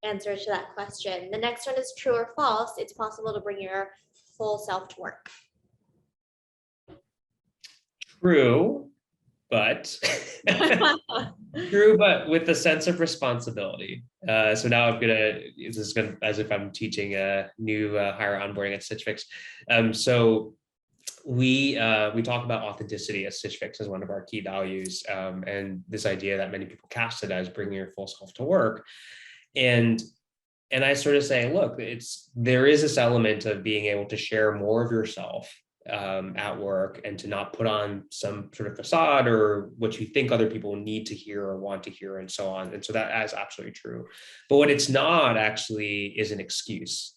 answer to that question. The next one is true or false. It's possible to bring your full self to work. True, but with a sense of responsibility. So now this is gonna, as if I'm teaching a new hire onboarding at Stitch Fix. So we talk about authenticity at Stitch Fix as one of our key values, and this idea that many people cast it as bringing your full self to work. And I sort of say, look, there is this element of being able to share more of yourself at work, and to not put on some sort of facade or what you think other people need to hear or want to hear and so on. And so that is absolutely true. But what it's not actually is an excuse.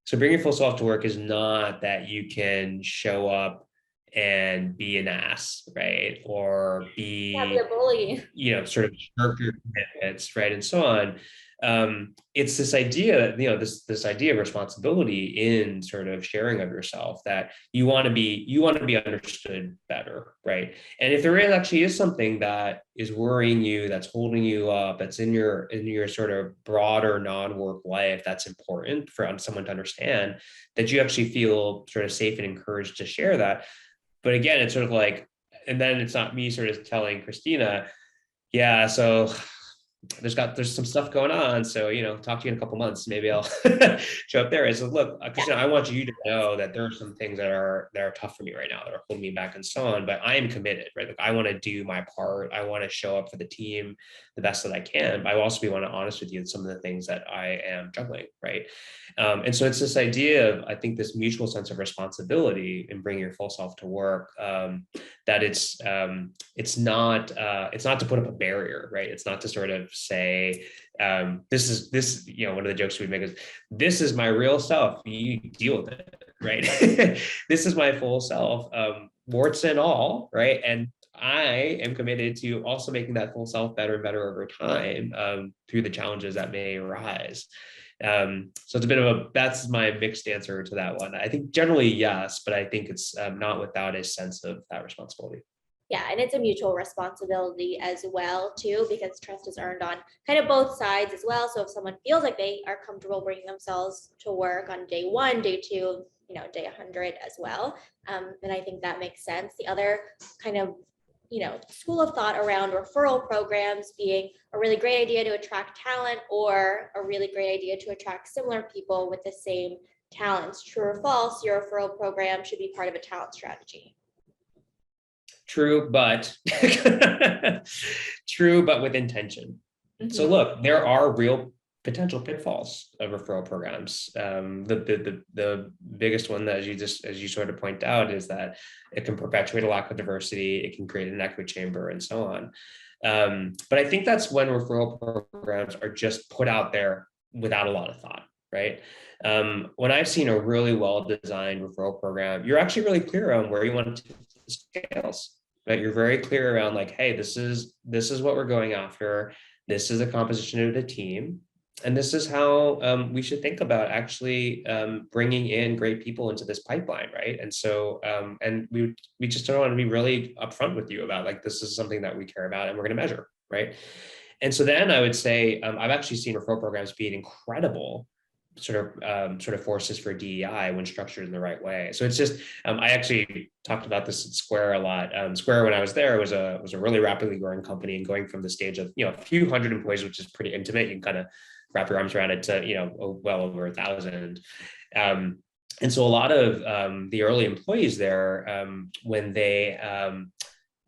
So bring your full self to work is not that you can show up and be an ass, right? Or be a bully. Sort of shirk your commitments, right? And so on. It's this idea, this idea of responsibility in sort of sharing of yourself, that you want to be understood better, right? And if there actually is something that is worrying you, that's holding you up, that's in your sort of broader non-work life, that's important for someone to understand, that you actually feel sort of safe and encouraged to share that. But again, it's sort of like, and then it's not me sort of telling Christina, yeah, so there's some stuff going on. So, talk to you in a couple months. Maybe I'll show up there. I said, look, Christina, I want you to know that there are some things that are tough for me right now, that are holding me back and so on, but I am committed, right? Like, I want to do my part. I want to show up for the team the best that I can. But I also want to be honest with you with some of the things that I am juggling, right? And so it's this idea of, I think, this mutual sense of responsibility in bringing your full self to work, that it's not to put up a barrier, right? It's not to sort of say, this, one of the jokes we make is, this is my real self, you deal with it, right? This is my full self, warts and all, right? And I am committed to also making that full self better and better over time, through the challenges that may arise. So it's a bit of that's my mixed answer to that one. I think generally yes, but I think it's not without a sense of that responsibility. Yeah, and it's a mutual responsibility as well, too, because trust is earned on kind of both sides as well. So if someone feels like they are comfortable bringing themselves to work on day one, day two, day 100 as well, then I think that makes sense. The other kind of school of thought around referral programs being a really great idea to attract talent, or a really great idea to attract similar people with the same talents. True or false, your referral program should be part of a talent strategy. True, but with intention. Mm-hmm. So look, there are real potential pitfalls of referral programs. The biggest one, that as you sort of point out, is that it can perpetuate a lack of diversity. It can create an echo chamber and so on. But I think that's when referral programs are just put out there without a lot of thought, right? When I've seen a really well-designed referral program, you're actually really clear on where you want to scales. Right? You're very clear around, like, hey, this is what we're going after. This is the composition of the team. And this is how we should think about actually bringing in great people into this pipeline, right? And so, and we just don't want to be really upfront with you about, like, this is something that we care about and we're going to measure, right? And so then I would say, I've actually seen referral programs be an incredible sort of forces for DEI when structured in the right way. So it's just, I actually talked about this at Square a lot. Square, when I was there, was a really rapidly growing company, and going from the stage of a few hundred employees, which is pretty intimate, you can kind of wrap your arms around it, to well over 1,000. And so a lot of the early employees there, when they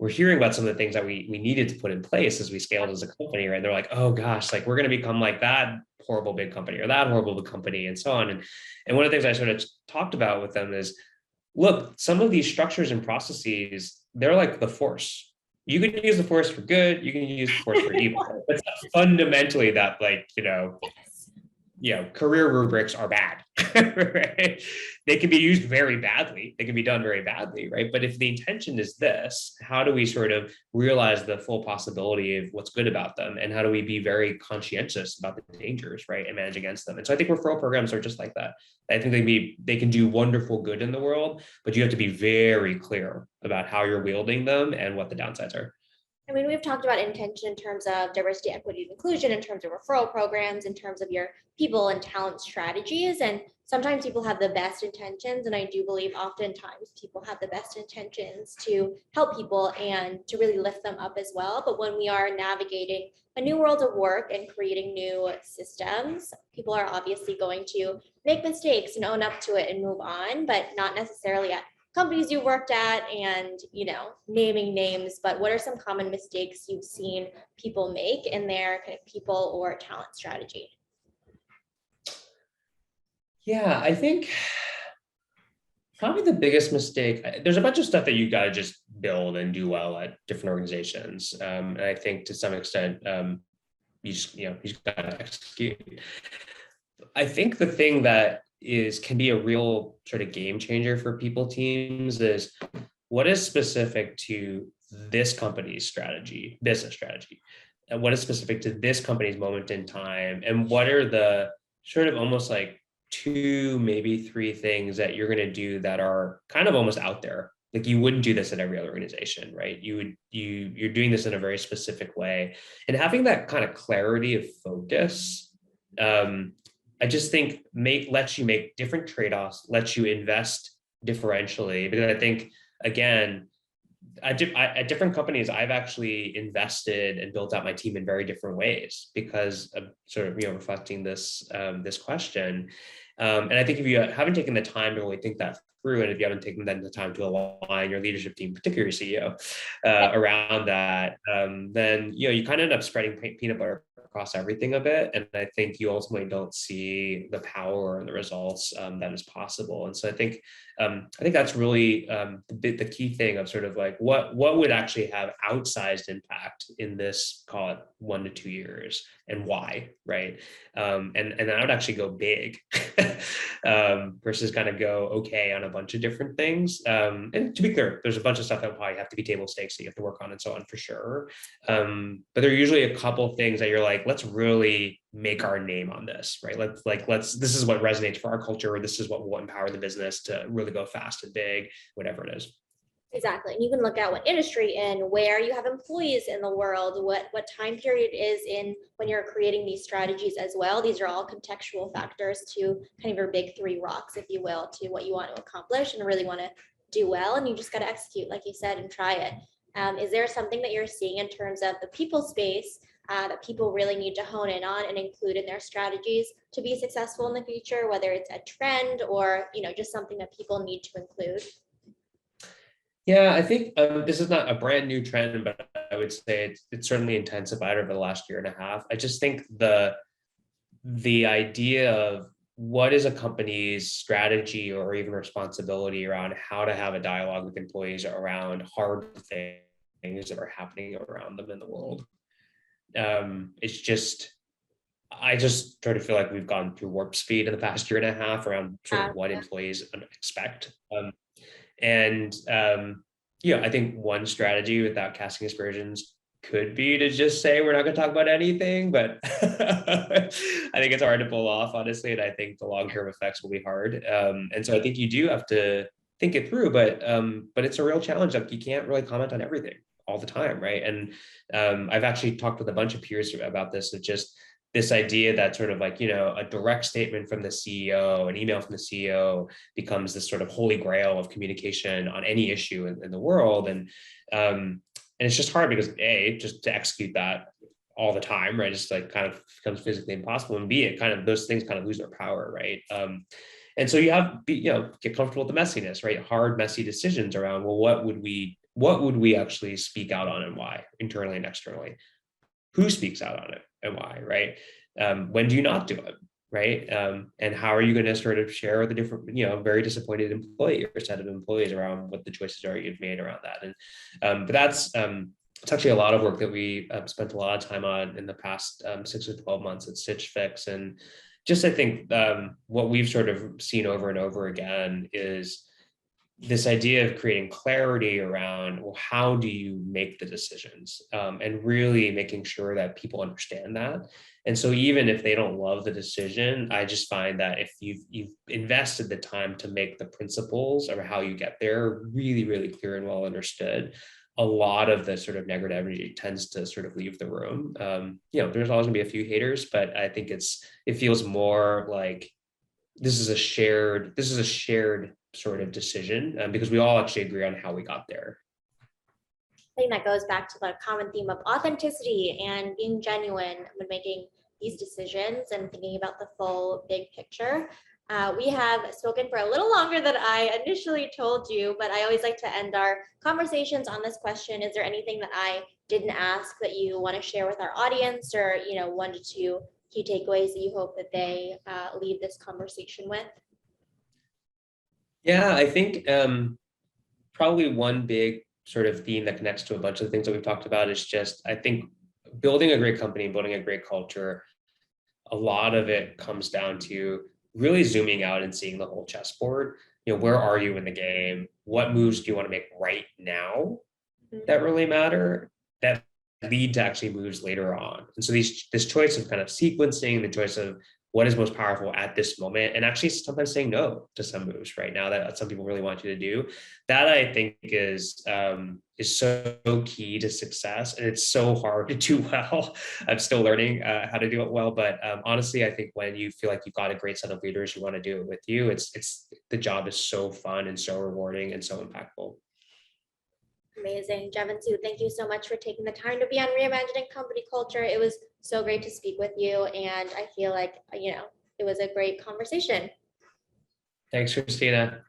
we're hearing about some of the things that we needed to put in place as we scaled as a company, right? They're like, oh gosh, like, we're going to become like that horrible big company or that horrible big company and so on. And one of the things I sort of talked about with them is, look, some of these structures and processes, they're like the force. You can use the force for good, you can use the force for evil. But fundamentally that, like, career rubrics are bad, right? They can be used very badly. They can be done very badly, right? But if the intention is this, how do we sort of realize the full possibility of what's good about them? And how do we be very conscientious about the dangers, right? And manage against them? And so I think referral programs are just like that. I think they can do wonderful good in the world, but you have to be very clear about how you're wielding them and what the downsides are. I mean, we've talked about intention in terms of diversity, equity, and inclusion, in terms of referral programs, in terms of your people and talent strategies. And sometimes people have the best intentions. And I do believe oftentimes people have the best intentions to help people and to really lift them up as well. But when we are navigating a new world of work and creating new systems, people are obviously going to make mistakes and own up to it and move on, but not necessarily at companies you worked at and, naming names, but what are some common mistakes you've seen people make in their kind of people or talent strategy? Yeah, I think probably the biggest mistake, there's a bunch of stuff that you got to just build and do well at different organizations. And I think to some extent, you just got to execute. I think the thing that can be a real sort of game changer for people teams is, what is specific to this company's strategy, business strategy. what is specific to this company's moment in time, and what are the sort of almost like 2, maybe 3 things that you're going to do that are kind of almost out there. Like you wouldn't do this at every other organization, right? You're doing this in a very specific way, and having that kind of clarity of focus. I just think lets you make different trade-offs, lets you invest differentially, because I think, again, at different companies, I've actually invested and built out my team in very different ways because of sort of, reflecting this question. And I think if you haven't taken the time to really think that through, and if you haven't taken the time to align your leadership team, particularly your CEO, around that, then you kind of end up spreading peanut butter across everything a bit. And I think you ultimately don't see the power and the results that is possible. And so I think that's really the key thing of sort of like what would actually have outsized impact in this, call it 1 to 2 years, and why, right? And I would actually go big versus kind of go okay on a bunch of different things. And to be clear, there's a bunch of stuff that will probably have to be table stakes that you have to work on and so on for sure. But there are usually a couple of things that you're like, let's really make our name on this, right? This is what resonates for our culture, or this is what will empower the business to really go fast and big, whatever it is. Exactly. And you can look at what industry and where you have employees in the world, what time period is in when you're creating these strategies as well. These are all contextual factors to kind of your big 3 rocks, if you will, to what you want to accomplish and really want to do well. And you just got to execute, like you said, and try it. Is there something that you're seeing in terms of the people space that people really need to hone in on and include in their strategies to be successful in the future, whether it's a trend or, just something that people need to include? Yeah, I think this is not a brand new trend, but I would say it's certainly intensified over the last 1.5 years. I just think the idea of what is a company's strategy or even responsibility around how to have a dialogue with employees around hard things that are happening around them in the world. It's just, I just sort of feel like we've gone through warp speed in the past 1.5 years around sort of what employees expect. I think one strategy, without casting aspersions, could be to just say we're not going to talk about anything, but I think it's hard to pull off, honestly, and I think the long-term effects will be hard. And so I think you do have to think it through, but it's a real challenge. Like, you can't really comment on everything all the time, right? And I've actually talked with a bunch of peers about this, of just this idea that sort of like, a direct statement from the CEO, an email from the CEO becomes this sort of holy grail of communication on any issue in the world. And it's just hard because just to execute that all the time, right? Just like kind of becomes physically impossible, and B, it kind of, those things kind of lose their power, right? And so you have to get comfortable with the messiness, right? Hard, messy decisions around, well, what would we actually speak out on and why, internally and externally? Who speaks out on it and why, right? When do you not do it, right? And how are you going to sort of share with the different, very disappointed employee or set of employees around what the choices are you've made around that? And but that's it's actually a lot of work that we spent a lot of time on in the past 6 or 12 months at Stitch Fix. And just, I think what we've sort of seen over and over again is this idea of creating clarity around, well, how do you make the decisions, and really making sure that people understand that. And so even if they don't love the decision, I just find that if you've invested the time to make the principles or how you get there really, really clear and well understood, a lot of the sort of negative energy tends to sort of leave the room. There's always gonna be a few haters, but I think it feels more like this is a shared sort of decision, because we all actually agree on how we got there. I think that goes back to the common theme of authenticity and being genuine when making these decisions and thinking about the full big picture. We have spoken for a little longer than I initially told you, but I always like to end our conversations on this question. Is there anything that I didn't ask that you want to share with our audience, or 1 to 2 key takeaways that you hope that they leave this conversation with? Yeah, I think probably one big sort of theme that connects to a bunch of the things that we've talked about is just, I think, building a great company, building a great culture, a lot of it comes down to really zooming out and seeing the whole chessboard. Where are you in the game? What moves do you want to make right now that really matter? That lead to actually moves later on. And so this choice of kind of sequencing, the choice of what is most powerful at this moment, and actually sometimes saying no to some moves right now that some people really want you to do, that I think is so key to success. And it's so hard to do well. I'm still learning how to do it well, but honestly, I think when you feel like you've got a great set of leaders who want to do it with you, it's the job is so fun and so rewarding and so impactful. Amazing. Jevan Soo, thank you so much for taking the time to be on Reimagining Company Culture. It was so great to speak with you. And I feel like, it was a great conversation. Thanks, Christina.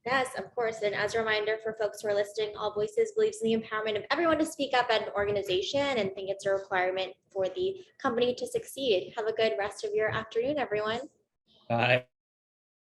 Yes, of course. And as a reminder for folks who are listening, AllVoices believes in the empowerment of everyone to speak up at an organization and think it's a requirement for the company to succeed. Have a good rest of your afternoon, everyone. Bye.